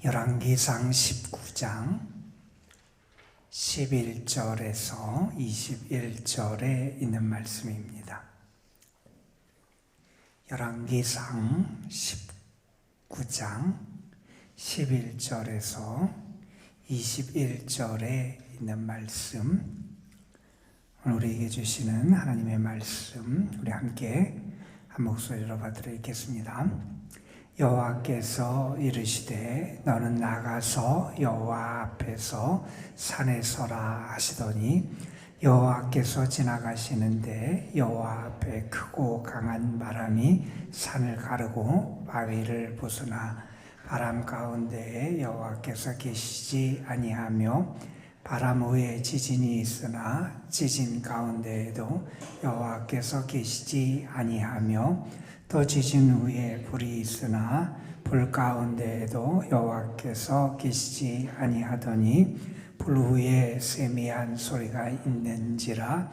열왕기상 19장 11절에서 21절에 있는 말씀입니다. 열왕기상 19장 11절에서 21절에 있는 말씀, 오늘 우리에게 주시는 하나님의 말씀, 우리 함께 한 목소리로 받들어 읽겠습니다. 여호와께서 이르시되 너는 나가서 여호와 앞에서 산에 서라 하시더니 여호와께서 지나가시는데 여호와 앞에 크고 강한 바람이 산을 가르고 바위를 부수나 바람 가운데에 여호와께서 계시지 아니하며 바람 후에 지진이 있으나 지진 가운데에도 여호와께서 계시지 아니하며 또 지진 후에 불이 있으나 불 가운데에도 여호와께서 계시지 아니하더니 불 후에 세미한 소리가 있는지라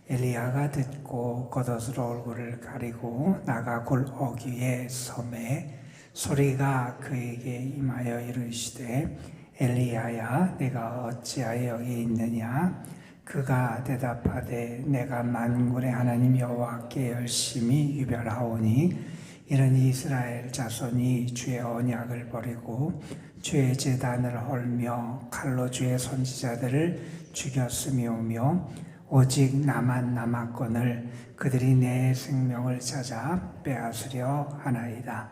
엘리야가 듣고 겉옷으로 얼굴을 가리고 나가 굴 어귀에 서매 소리가 그에게 임하여 이르시되 엘리야야 내가 어찌하여 여기 있느냐. 그가 대답하되 내가 만군의 하나님 여호와께 열심히 유별하오니 이는 이스라엘 자손이 주의 언약을 버리고 주의 제단을 헐며 칼로 주의 선지자들을 죽였음이오며 오직 나만 남았거늘 그들이 내 생명을 찾아 빼앗으려 하나이다.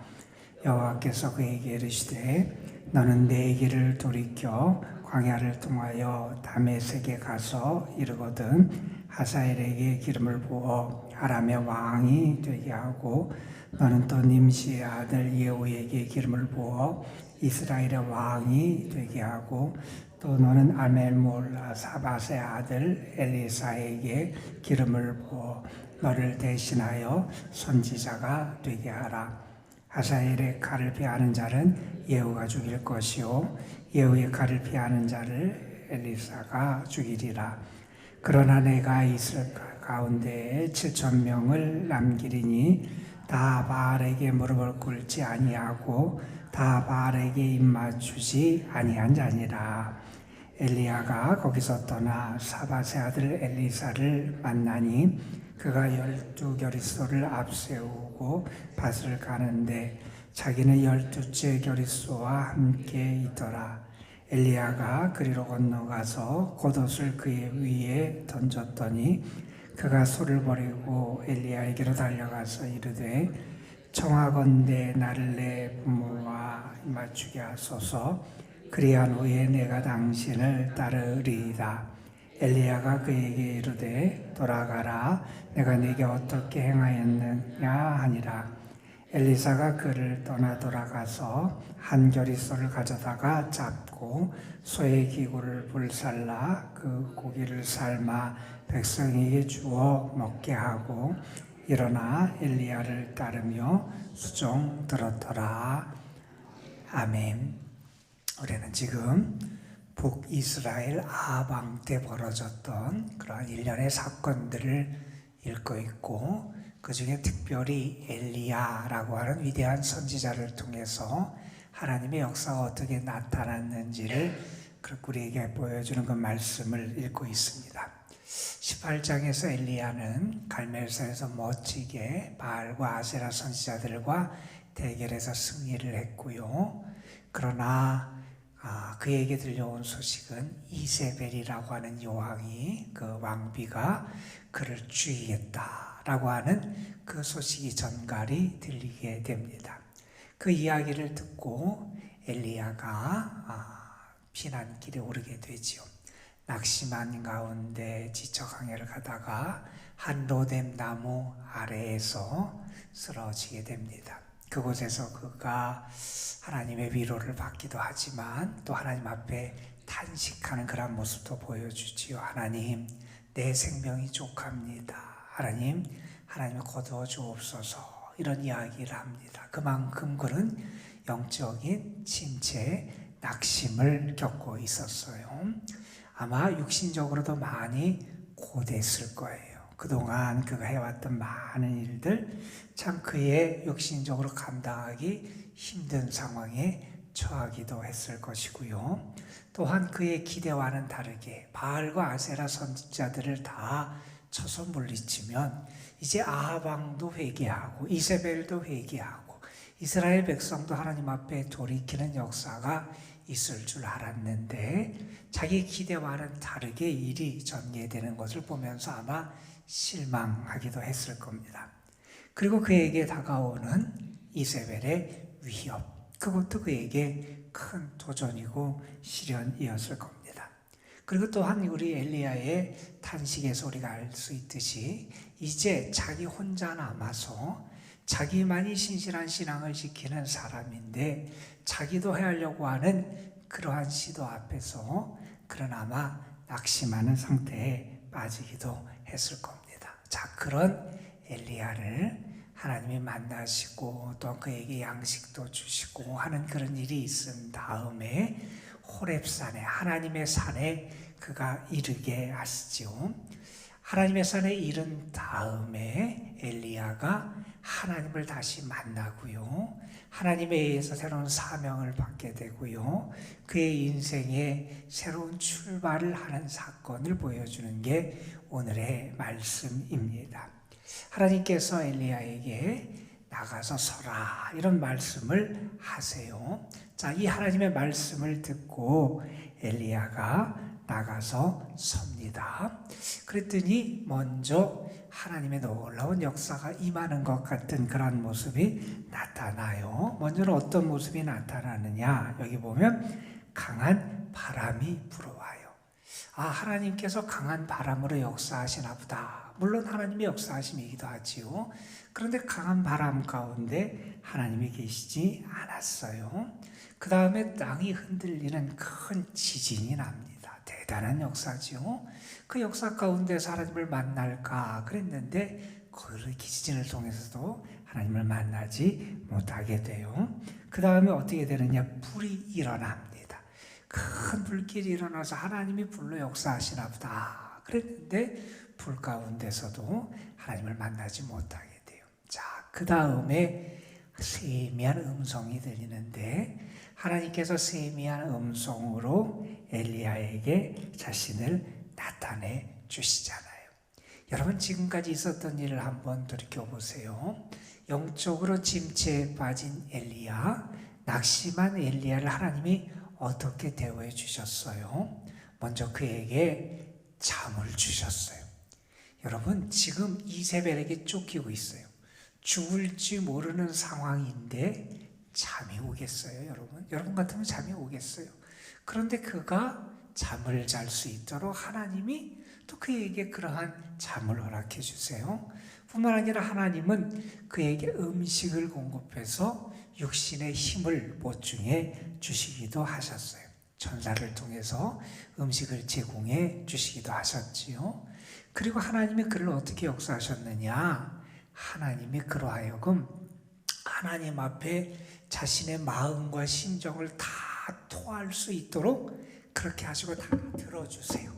여호와께서 그에게 이르시되 너는 내 길을 돌이켜 광야를 통하여 다메섹에 가서 이르거든 하사엘에게 기름을 부어 아람의 왕이 되게 하고 너는 또 님시의 아들 예후에게 기름을 부어 이스라엘의 왕이 되게 하고 또 너는 아멜몰라 사밧의 아들 엘리사에게 기름을 부어 너를 대신하여 선지자가 되게 하라. 하사엘의 칼을 피하는 자는 예후가 죽일 것이요 예후의 칼을 피하는 자를 엘리사가 죽이리라. 그러나 내가 이스라엘 가운데에 7,000명을 남기리니 다 바알에게 무릎을 꿇지 아니하고 다 바알에게 입맞추지 아니한 자니라. 엘리야가 거기서 떠나 사밧의 아들 엘리사를 만나니 그가 12겨릿소를 앞세우고 밭을 가는데 자기는 12째 겨릿소와 함께 있더라. 엘리야가 그리로 건너가서 겉옷을 그의 위에 던졌더니 그가 소를 버리고 엘리야에게로 달려가서 이르되 청하건대 나를 내 부모와 맞추게 하소서. 그리한 후에 내가 당신을 따르리이다. 엘리야가 그에게 이르되 돌아가라. 내가 네게 어떻게 행하였느냐 하니라. 엘리사가 그를 떠나 돌아가서 한 겨릿소를 가져다가 잡고 소의 기구를 불살라 그 고기를 삶아 백성에게 주어 먹게 하고 일어나 엘리야를 따르며 수종 들었더라. 아멘. 우리는 지금 북이스라엘 아합 왕 때 벌어졌던 그러한 일련의 사건들을 읽고 있고 그 중에 특별히 엘리야라고 하는 위대한 선지자를 통해서 하나님의 역사가 어떻게 나타났는지를 우리에게 보여주는 그 말씀을 읽고 있습니다. 18장에서 엘리야는 갈멜산에서 멋지게 바알과 아세라 선지자들과 대결해서 승리를 했고요. 그러나 그에게 들려온 소식은 이세벨이라고 하는 여왕이 그 왕비가 그를 죽이겠다라고 하는 그 소식이 전갈이 들리게 됩니다. 그 이야기를 듣고 엘리야가 피난길에 오르게 되지요. 낙심한 가운데 지쳐 광야를 가다가 한 로뎀 나무 아래에서 쓰러지게 됩니다. 그곳에서 그가 하나님의 위로를 받기도 하지만 또 하나님 앞에 탄식하는 그런 모습도 보여주지요. 하나님, 내 생명이 족합니다. 하나님 거두어 주옵소서. 이런 이야기를 합니다. 그만큼 그는 영적인 침체, 낙심을 겪고 있었어요. 아마 육신적으로도 많이 고됐을 거예요. 그동안 그가 해왔던 많은 일들, 참 그의 육신적으로 감당하기 힘든 상황에 처하기도 했을 것이고요. 또한 그의 기대와는 다르게 바알과 아세라 선지자들을 다 쳐서 물리치면 이제 아합 왕도 회개하고 이세벨도 회개하고 이스라엘 백성도 하나님 앞에 돌이키는 역사가 있을 줄 알았는데 자기 기대와는 다르게 일이 전개되는 것을 보면서 아마 실망하기도 했을 겁니다. 그리고 그에게 다가오는 이세벨의 위협, 그것도 그에게 큰 도전이고 시련이었을 겁니다. 그리고 또한 우리 엘리야의 탄식에서 우리가 알 수 있듯이 이제 자기 혼자 남아서 자기만이 신실한 신앙을 지키는 사람인데 자기도 해하려고 하는 그러한 시도 앞에서 그러나마 낙심하는 상태에 빠지기도 했을 겁니다. 자, 그런 엘리야를 하나님이 만나시고 또 그에게 양식도 주시고 하는 그런 일이 있은 다음에 호렙산에 하나님의 산에 그가 이르게 하시죠. 하나님의 산에 이른 다음에 엘리야가 하나님을 다시 만나고요. 하나님에 의해서 새로운 사명을 받게 되고요. 그의 인생에 새로운 출발을 하는 사건을 보여주는 게 오늘의 말씀입니다. 하나님께서 엘리야에게 나가서 서라 이런 말씀을 하세요. 자, 이 하나님의 말씀을 듣고 엘리야가 나가서 섭니다. 그랬더니 먼저 하나님의 놀라운 역사가 임하는 것 같은 그런 모습이 나타나요. 먼저는 어떤 모습이 나타나느냐? 여기 보면 강한 바람이 불어와요. 아, 하나님께서 강한 바람으로 역사하시나 보다. 물론 하나님의 역사하심이기도 하지요. 그런데 강한 바람 가운데 하나님이 계시지 않았어요. 그 다음에 땅이 흔들리는 큰 지진이 납니다. 대단한 역사지요. 그 역사 가운데서 하나님을 만날까 그랬는데 그 지진을 통해서도 하나님을 만나지 못하게 돼요. 그 다음에 어떻게 되느냐? 불이 일어납니다. 큰 불길이 일어나서 하나님이 불로 역사하시나 보다 그랬는데 불 가운데서도 하나님을 만나지 못하게 돼요. 자, 그 다음에 세미한 음성이 들리는데 하나님께서 세미한 음성으로 엘리야에게 자신을 나타내 주시잖아요. 여러분, 지금까지 있었던 일을 한번 돌이켜보세요. 영적으로 침체에 빠진 엘리야, 낙심한 엘리야를 하나님이 어떻게 대우해 주셨어요? 먼저 그에게 잠을 주셨어요. 여러분, 지금 이세벨에게 쫓기고 있어요. 죽을지 모르는 상황인데 잠이 오겠어요, 여러분? 여러분 같으면 잠이 오겠어요. 그런데 그가 잠을 잘 수 있도록 하나님이 또 그에게 그러한 잠을 허락해 주세요. 뿐만 아니라 하나님은 그에게 음식을 공급해서 육신의 힘을 보충해 주시기도 하셨어요. 천사를 통해서 음식을 제공해 주시기도 하셨지요. 그리고 하나님이 그를 어떻게 역사하셨느냐? 하나님이 그로 하여금 하나님 앞에 자신의 마음과 심정을 다 토할 수 있도록 그렇게 하시고 다 들어주세요.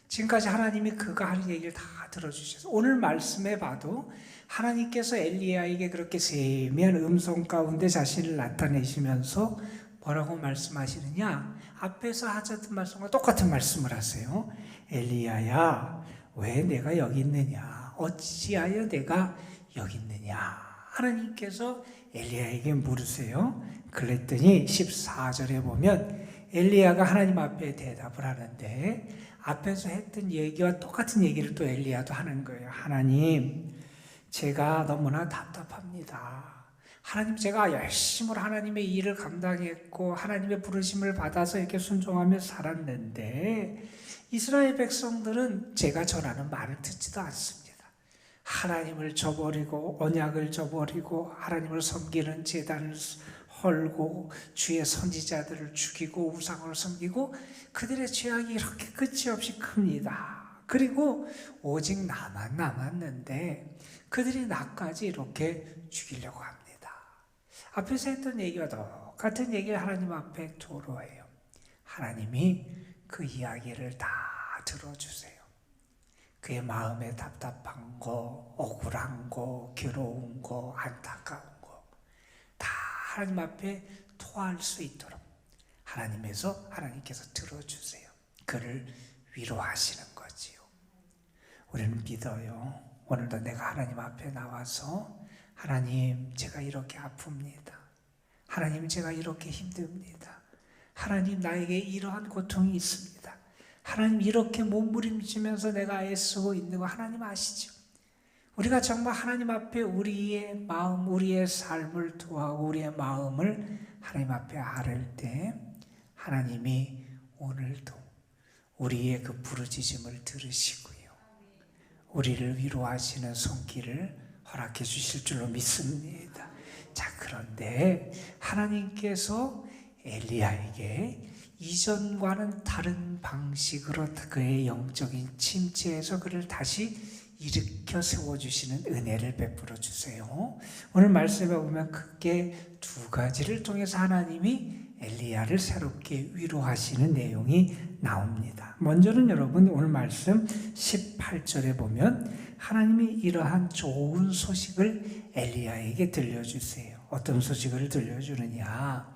지금까지 하나님이 그가 하는 얘기를 다 들어주셔서 오늘 말씀에 봐도 하나님께서 엘리야에게 그렇게 세미한 음성 가운데 자신을 나타내시면서 뭐라고 말씀하시느냐? 앞에서 하셨던 말씀과 똑같은 말씀을 하세요. 엘리야야, 왜 내가 여기 있느냐? 어찌하여 내가 여기 있느냐? 하나님께서 엘리야에게 물으세요. 그랬더니 14절에 보면 엘리야가 하나님 앞에 대답을 하는데 앞에서 했던 얘기와 똑같은 얘기를 또 엘리야도 하는 거예요. 하나님, 제가 너무나 답답합니다. 하나님, 제가 열심히 하나님의 일을 감당했고 하나님의 부르심을 받아서 이렇게 순종하며 살았는데 이스라엘 백성들은 제가 전하는 말을 듣지도 않습니다. 하나님을 저버리고 언약을 저버리고 하나님을 섬기는 제단을 헐고 주의 선지자들을 죽이고 우상을 섬기고 그들의 죄악이 이렇게 끝이 없이 큽니다. 그리고 오직 나만 남았는데 그들이 나까지 이렇게 죽이려고 합니다. 앞에서 했던 얘기와 똑같은 얘기를 하나님 앞에 토로해요. 하나님이 그 이야기를 다 들어주세요. 그의 마음에 답답한 거, 억울한 거, 괴로운 거, 안타까운 거 다 하나님 앞에 토할 수 있도록 하나님께서 들어주세요. 그를 위로하시는 거지요. 우리는 믿어요. 오늘도 내가 하나님 앞에 나와서 하나님, 제가 이렇게 아픕니다. 하나님, 제가 이렇게 힘듭니다. 하나님, 나에게 이러한 고통이 있습니다. 하나님, 이렇게 몸부림치면서 내가 애쓰고 있는 거 하나님 아시죠? 우리가 정말 하나님 앞에 우리의 마음, 우리의 삶을 토하고 우리의 마음을 하나님 앞에 아를 때 하나님이 오늘도 우리의 그 부르짖음을 들으시고요, 우리를 위로하시는 손길을 허락해 주실 줄로 믿습니다. 자, 그런데 하나님께서 엘리야에게 이전과는 다른 방식으로 그의 영적인 침체에서 그를 다시 일으켜 세워주시는 은혜를 베풀어 주세요. 오늘 말씀에 보면 크게 두 가지를 통해서 하나님이 엘리야를 새롭게 위로하시는 내용이 나옵니다. 먼저는 여러분, 오늘 말씀 18절에 보면 하나님이 이러한 좋은 소식을 엘리야에게 들려주세요. 어떤 소식을 들려주느냐?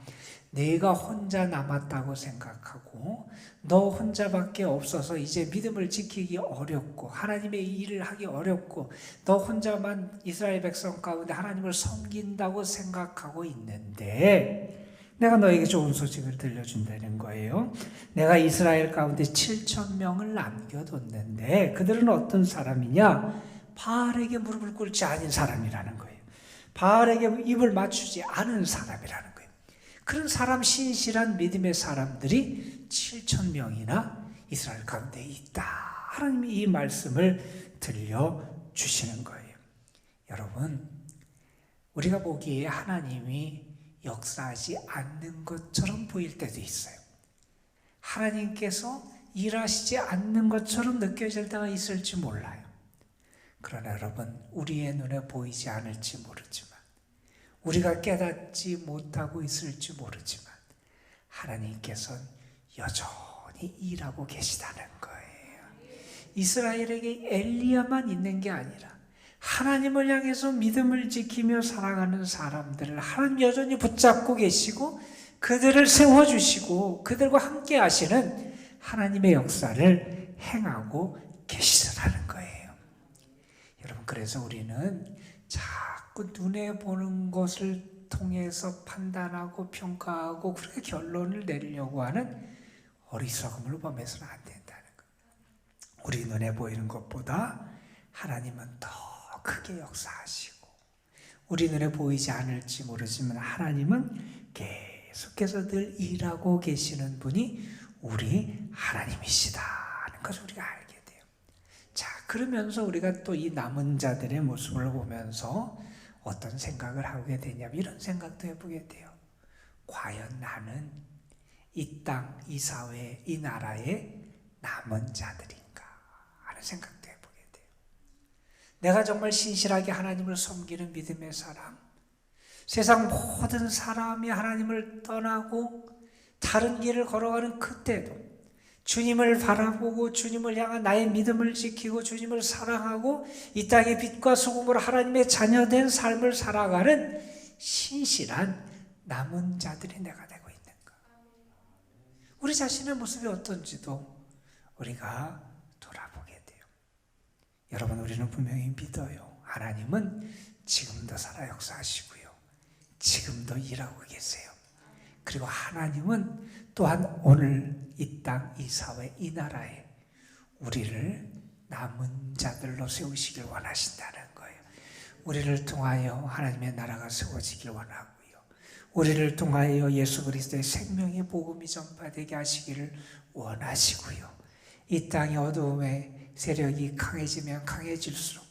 내가 혼자 남았다고 생각하고 너 혼자밖에 없어서 이제 믿음을 지키기 어렵고 하나님의 일을 하기 어렵고 너 혼자만 이스라엘 백성 가운데 하나님을 섬긴다고 생각하고 있는데 내가 너에게 좋은 소식을 들려준다는 거예요. 내가 이스라엘 가운데 7,000명을 남겨뒀는데 그들은 어떤 사람이냐? 바알에게 무릎을 꿇지 않은 사람이라는 거예요. 바알에게 입을 맞추지 않은 사람이라는 거예요. 그런 사람, 신실한 믿음의 사람들이 7,000명이나 이스라엘 가운데 있다. 하나님이 이 말씀을 들려주시는 거예요. 여러분, 우리가 보기에 하나님이 역사하지 않는 것처럼 보일 때도 있어요. 하나님께서 일하시지 않는 것처럼 느껴질 때가 있을지 몰라요. 그러나 여러분, 우리의 눈에 보이지 않을지 모르지만, 우리가 깨닫지 못하고 있을지 모르지만 하나님께서는 여전히 일하고 계시다는 거예요. 이스라엘에게 엘리야만 있는 게 아니라 하나님을 향해서 믿음을 지키며 살아가는 사람들을 하나님 여전히 붙잡고 계시고 그들을 세워주시고 그들과 함께 하시는 하나님의 역사를 행하고 계시다는 거예요. 여러분, 그래서 우리는 자꾸 눈에 보는 것을 통해서 판단하고 평가하고 그렇게 결론을 내리려고 하는 어리석음을 범해서는 안 된다는 거예요. 우리 눈에 보이는 것보다 하나님은 더 크게 역사하시고 우리 눈에 보이지 않을지 모르지만 하나님은 계속해서 늘 일하고 계시는 분이 우리 하나님이시다는 것을 우리가 알게 돼요. 자, 그러면서 우리가 또 이 남은 자들의 모습을 보면서 어떤 생각을 하게 되냐면 이런 생각도 해보게 돼요. 과연 나는 이 땅, 이 사회, 이 나라의 남은 자들인가 하는 생각도 해보게 돼요. 내가 정말 신실하게 하나님을 섬기는 믿음의 사람, 세상 모든 사람이 하나님을 떠나고 다른 길을 걸어가는 그때도 주님을 바라보고 주님을 향한 나의 믿음을 지키고 주님을 사랑하고 이 땅의 빛과 소금으로 하나님의 자녀된 삶을 살아가는 신실한 남은 자들이 내가 되고 있는가? 우리 자신의 모습이 어떤지도 우리가 돌아보게 돼요. 여러분, 우리는 분명히 믿어요. 하나님은 지금도 살아 역사하시고요. 지금도 일하고 계세요. 그리고 하나님은 또한 오늘 이 땅, 이 사회, 이 나라에 우리를 남은 자들로 세우시길 원하신다는 거예요. 우리를 통하여 하나님의 나라가 세워지길 원하고요. 우리를 통하여 예수 그리스도의 생명의 복음이 전파되게 하시기를 원하시고요. 이 땅의 어두움의 세력이 강해지면 강해질수록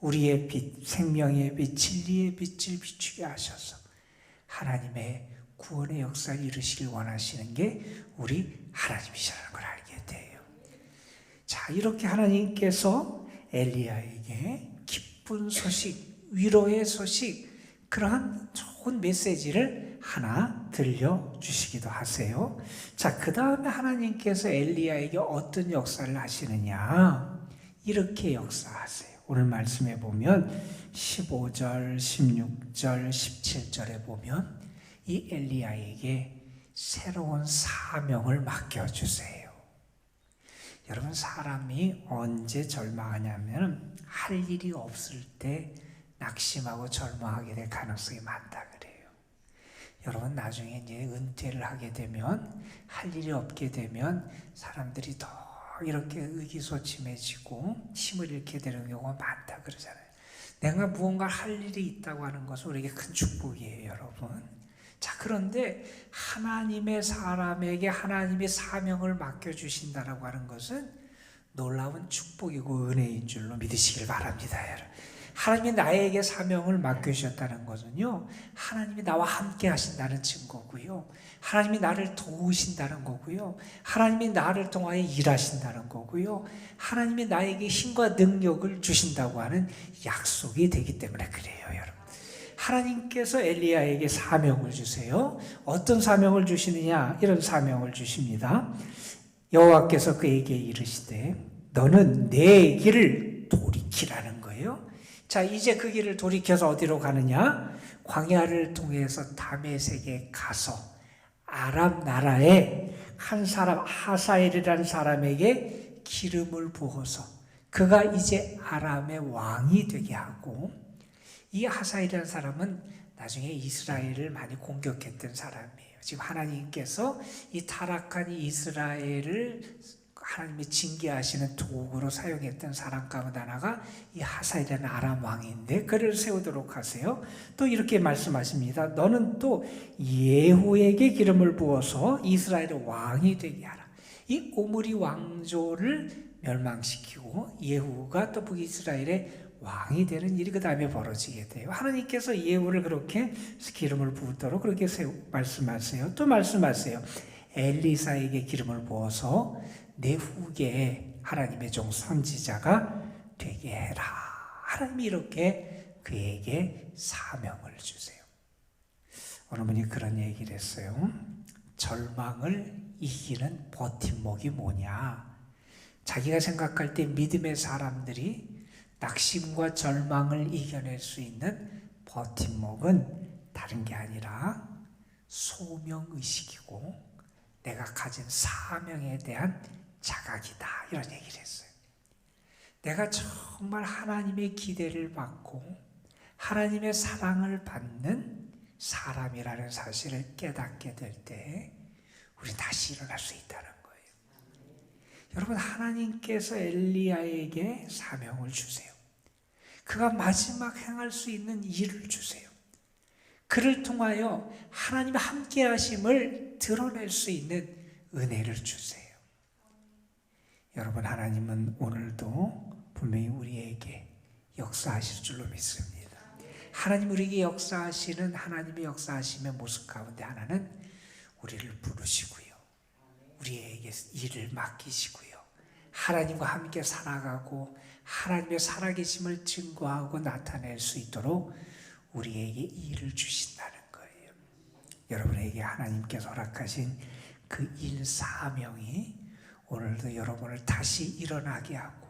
우리의 빛, 생명의 빛, 진리의 빛을 비추게 하셔서 하나님의 구원의 역사를 이루시길 원하시는 게 우리 하나님이시라는 걸 알게 돼요. 자, 이렇게 하나님께서 엘리야에게 기쁜 소식, 위로의 소식, 그러한 좋은 메시지를 하나 들려주시기도 하세요. 자, 그 다음에 하나님께서 엘리야에게 어떤 역사를 하시느냐? 이렇게 역사하세요. 오늘 말씀에 보면 15절, 16절, 17절에 보면 이 엘리야에게 새로운 사명을 맡겨주세요. 여러분, 사람이 언제 절망하냐면 할 일이 없을 때 낙심하고 절망하게 될 가능성이 많다 그래요. 여러분, 나중에 이제 은퇴를 하게 되면, 할 일이 없게 되면 사람들이 더 이렇게 의기소침해지고 힘을 잃게 되는 경우가 많다 그러잖아요. 내가 무언가 할 일이 있다고 하는 것은 우리에게 큰 축복이에요, 여러분. 자, 그런데 하나님의 사람에게 하나님의 사명을 맡겨주신다라고 하는 것은 놀라운 축복이고 은혜인 줄로 믿으시길 바랍니다, 여러분. 하나님이 나에게 사명을 맡겨주셨다는 것은요, 하나님이 나와 함께 하신다는 증거고요, 하나님이 나를 도우신다는 거고요, 하나님이 나를 통하여 일하신다는 거고요, 하나님이 나에게 힘과 능력을 주신다고 하는 약속이 되기 때문에 그래요, 여러분. 하나님께서 엘리야에게 사명을 주세요. 어떤 사명을 주시느냐? 이런 사명을 주십니다. 여호와께서 그에게 이르시되 너는 내 길을 돌이키라는 거예요. 자, 이제 그 길을 돌이켜서 어디로 가느냐? 광야를 통해서 다메섹에 가서 아람 나라의 한 사람, 하사엘이라는 사람에게 기름을 부어서 그가 이제 아람의 왕이 되게 하고, 이 하사엘이라는 사람은 나중에 이스라엘을 많이 공격했던 사람이에요. 지금 하나님께서 이 타락한 이스라엘을 하나님이 징계하시는 도구로 사용했던 사람 가운데 하나가 이 하사엘이라는 아람 왕인데, 그를 세우도록 하세요. 또 이렇게 말씀하십니다. 너는 또 예후에게 기름을 부어서 이스라엘의 왕이 되게 하라. 이 오므리 왕조를 멸망시키고 예후가 또 북이스라엘의 왕이 되는 일이 그 다음에 벌어지게 돼요. 하나님께서 예후를 그렇게 기름을 부도록 그렇게 말씀하세요. 또 말씀하세요. 엘리사에게 기름을 부어서 내 후계에 하나님의 종 선지자가 되게 해라. 하나님이 이렇게 그에게 사명을 주세요. 어느 분이 그런 얘기를 했어요. 절망을 이기는 버팀목이 뭐냐? 자기가 생각할 때 믿음의 사람들이 낙심과 절망을 이겨낼 수 있는 버팀목은 다른 게 아니라 소명의식이고 내가 가진 사명에 대한 자각이다, 이런 얘기를 했어요. 내가 정말 하나님의 기대를 받고 하나님의 사랑을 받는 사람이라는 사실을 깨닫게 될 때 우리 다시 일어날 수 있다는 거예요. 여러분, 하나님께서 엘리야에게 사명을 주세요. 그가 마지막 행할 수 있는 일을 주세요. 그를 통하여 하나님의 함께 하심을 드러낼 수 있는 은혜를 주세요. 여러분, 하나님은 오늘도 분명히 우리에게 역사하실 줄로 믿습니다. 하나님 우리에게 역사하시는 하나님의 역사하심의 모습 가운데 하나는 우리를 부르시고요, 우리에게 일을 맡기시고요, 하나님과 함께 살아가고 하나님의 살아계심을 증거하고 나타낼 수 있도록 우리에게 일을 주신다는 거예요. 여러분에게 하나님께서 허락하신 그 일 사명이 오늘도 여러분을 다시 일어나게 하고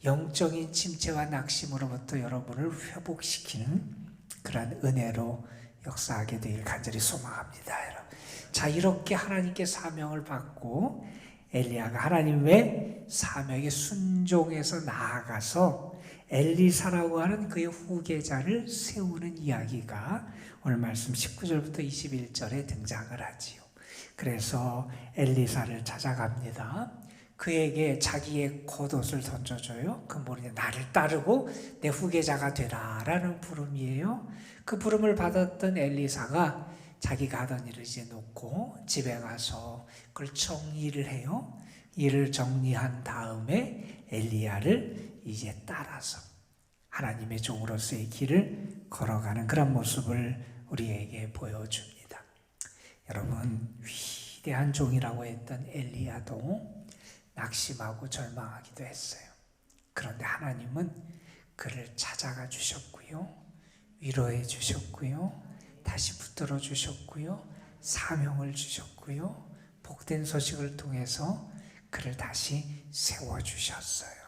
영적인 침체와 낙심으로부터 여러분을 회복시키는 그러한 은혜로 역사하게 되길 간절히 소망합니다, 여러분. 자, 이렇게 하나님께 사명을 받고 엘리야가 하나님의 사명에 순종해서 나아가서 엘리사라고 하는 그의 후계자를 세우는 이야기가 오늘 말씀 19절부터 21절에 등장을 하지요. 그래서 엘리사를 찾아갑니다. 그에게 자기의 겉옷을 던져줘요. 그 뭐냐, 나를 따르고 내 후계자가 되라 라는 부름이에요. 그 부름을 받았던 엘리사가 자기가 하던 일을 이제 놓고 집에 가서 그걸 정리를 해요. 일을 정리한 다음에 엘리야를 이제 따라서 하나님의 종으로서의 길을 걸어가는 그런 모습을 우리에게 보여줍니다. 여러분, 위대한 종이라고 했던 엘리야도 낙심하고 절망하기도 했어요. 그런데 하나님은 그를 찾아가 주셨고요, 위로해 주셨고요, 다시 붙들어 주셨고요, 사명을 주셨고요, 복된 소식을 통해서 그를 다시 세워 주셨어요.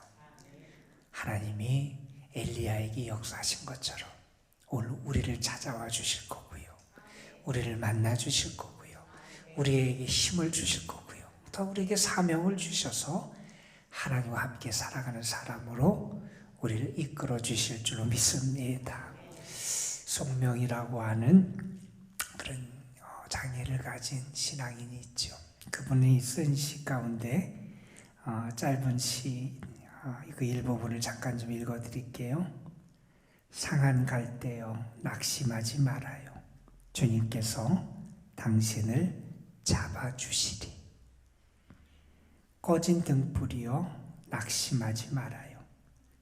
하나님이 엘리야에게 역사하신 것처럼 오늘 우리를 찾아와 주실 거고요, 우리를 만나 주실 거고요, 우리에게 힘을 주실 거고요. 또 우리에게 사명을 주셔서 하나님과 함께 살아가는 사람으로 우리를 이끌어 주실 줄로 믿습니다. 송명이라고 하는 그런 장애를 가진 신앙인이 있죠. 그분이 쓴 시 가운데 짧은 시 그 일부분을 잠깐 좀 읽어드릴게요. 상한 갈대여 낙심하지 말아요. 주님께서 당신을 잡아주시리. 꺼진 등불이여 낙심하지 말아요.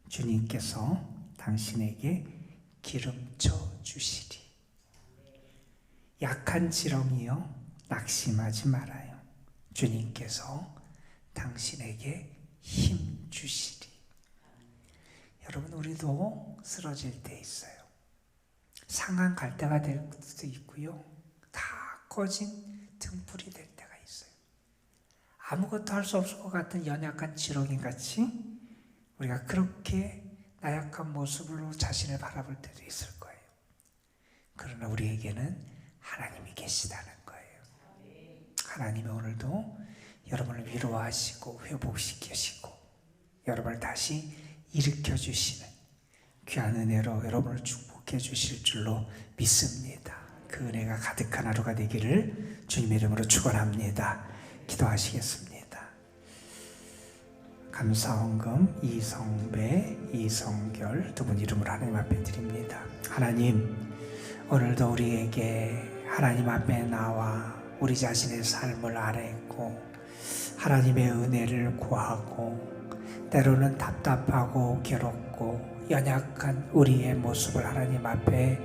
주님께서 당신에게 기름쳐 주시리. 약한 지렁이여 낙심하지 말아요. 주님께서 당신에게 힘 주시리. 여러분, 우리도 쓰러질 때 있어요. 상한 갈대가 될 수도 있고요. 다 꺼진 등불이 될 때가 있어요. 아무것도 할 수 없을 것 같은 연약한 지렁이같이 우리가 그렇게 나약한 모습으로 자신을 바라볼 때도 있을 거예요. 그러나 우리에게는 하나님이 계시다는 거예요. 하나님이 오늘도 여러분을 위로하시고 회복시키시고 여러분을 다시 일으켜주시는 귀한 은혜로 여러분을 축복해 주실 줄로 믿습니다. 그 은혜가 가득한 하루가 되기를 주님의 이름으로 축원합니다. 기도하시겠습니다. 감사원금 이성배, 이성결 두 분 이름으로 하나님 앞에 드립니다. 하나님, 오늘도 우리에게 하나님 앞에 나와 우리 자신의 삶을 아뢰고 하나님의 은혜를 구하고 때로는 답답하고 괴롭고 연약한 우리의 모습을 하나님 앞에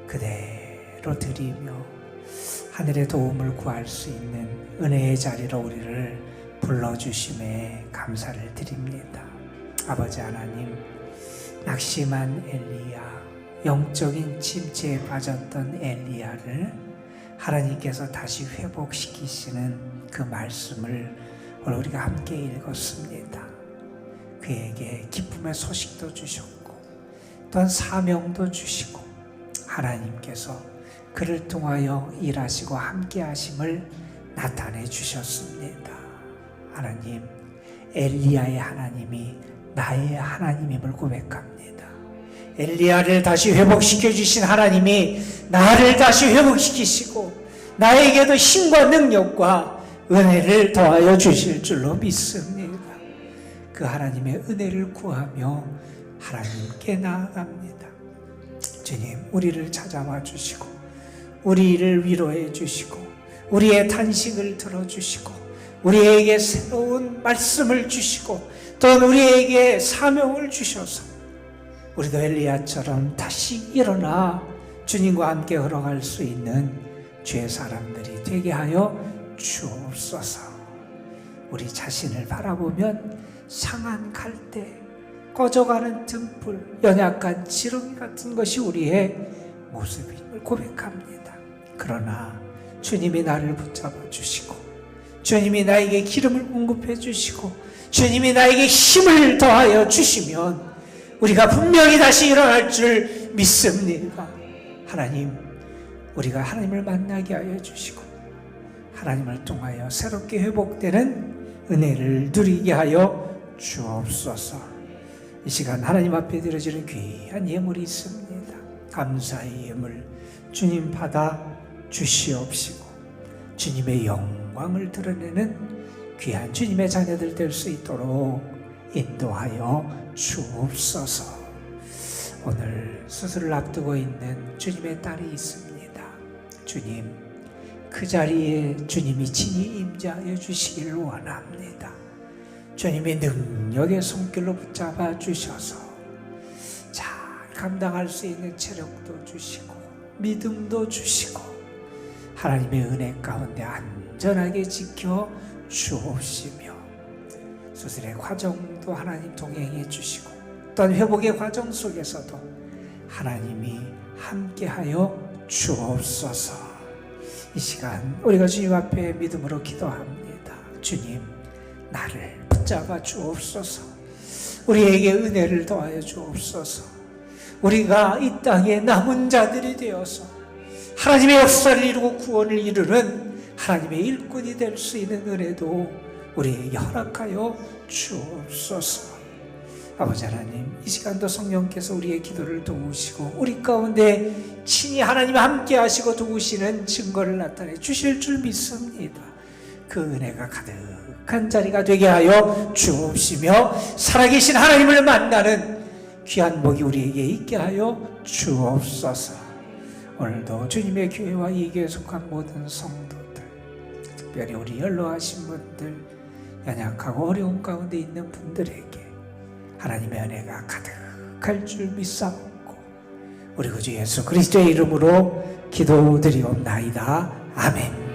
그대로 드리며 하늘의 도움을 구할 수 있는 은혜의 자리로 우리를 불러주심에 감사를 드립니다. 아버지 하나님, 낙심한 엘리야, 영적인 침체에 빠졌던 엘리야를 하나님께서 다시 회복시키시는 그 말씀을 오늘 우리가 함께 읽었습니다. 그에게 기쁨의 소식도 주셨고 또한 사명도 주시고 하나님께서 그를 통하여 일하시고 함께 하심을 나타내 주셨습니다. 하나님, 엘리야의 하나님이 나의 하나님임을 고백합니다. 엘리야를 다시 회복시켜 주신 하나님이 나를 다시 회복시키시고 나에게도 힘과 능력과 은혜를 더하여 주실 줄로 믿습니다. 그 하나님의 은혜를 구하며 하나님께 나아갑니다. 주님, 우리를 찾아와 주시고 우리를 위로해 주시고 우리의 탄식을 들어주시고 우리에게 새로운 말씀을 주시고 또한 우리에게 사명을 주셔서 우리도 엘리야처럼 다시 일어나 주님과 함께 걸어갈 수 있는 주의 사람들이 되게 하여 주옵소서. 우리 자신을 바라보면 상한 갈대, 꺼져가는 등불, 연약한 지렁이 같은 것이 우리의 모습임을 고백합니다. 그러나 주님이 나를 붙잡아 주시고 주님이 나에게 기름을 공급해 주시고 주님이 나에게 힘을 더하여 주시면 우리가 분명히 다시 일어날 줄 믿습니다. 하나님, 우리가 하나님을 만나게 하여 주시고 하나님을 통하여 새롭게 회복되는 은혜를 누리게 하여 주옵소서. 이 시간 하나님 앞에 드려지는 귀한 예물이 있습니다. 감사의 예물 주님 받아 주시옵시고 주님의 영광을 드러내는 귀한 주님의 자녀들 될 수 있도록 인도하여 주옵소서. 오늘 수술을 앞두고 있는 주님의 딸이 있습니다. 주님, 그 자리에 주님이 친히 임재하여 주시기를 원합니다. 주님의 능력의 손길로 붙잡아 주셔서 잘 감당할 수 있는 체력도 주시고 믿음도 주시고 하나님의 은혜 가운데 안전하게 지켜 주옵시며 수술의 과정도 하나님 동행해 주시고 또한 회복의 과정 속에서도 하나님이 함께하여 주옵소서. 이 시간 우리가 주님 앞에 믿음으로 기도합니다. 주님, 나를 붙잡아 주옵소서. 우리에게 은혜를 더하여 주옵소서. 우리가 이 땅에 남은 자들이 되어서 하나님의 역사를 이루고 구원을 이루는 하나님의 일꾼이 될 수 있는 은혜도 우리에게 허락하여 주옵소서. 아버지 하나님, 이 시간도 성령께서 우리의 기도를 도우시고 우리 가운데 친히 하나님 함께 하시고 도우시는 증거를 나타내 주실 줄 믿습니다. 그 은혜가 가득한 자리가 되게 하여 주옵시며 살아계신 하나님을 만나는 귀한 복이 우리에게 있게 하여 주옵소서. 오늘도 주님의 교회와 이 교회에 속한 모든 성도들, 특별히 우리 연로하신 분들, 연약하고 어려운 가운데 있는 분들에게 하나님의 은혜가 가득할 줄 믿사옵고 우리 구주 예수 그리스도의 이름으로 기도드리옵나이다. 아멘.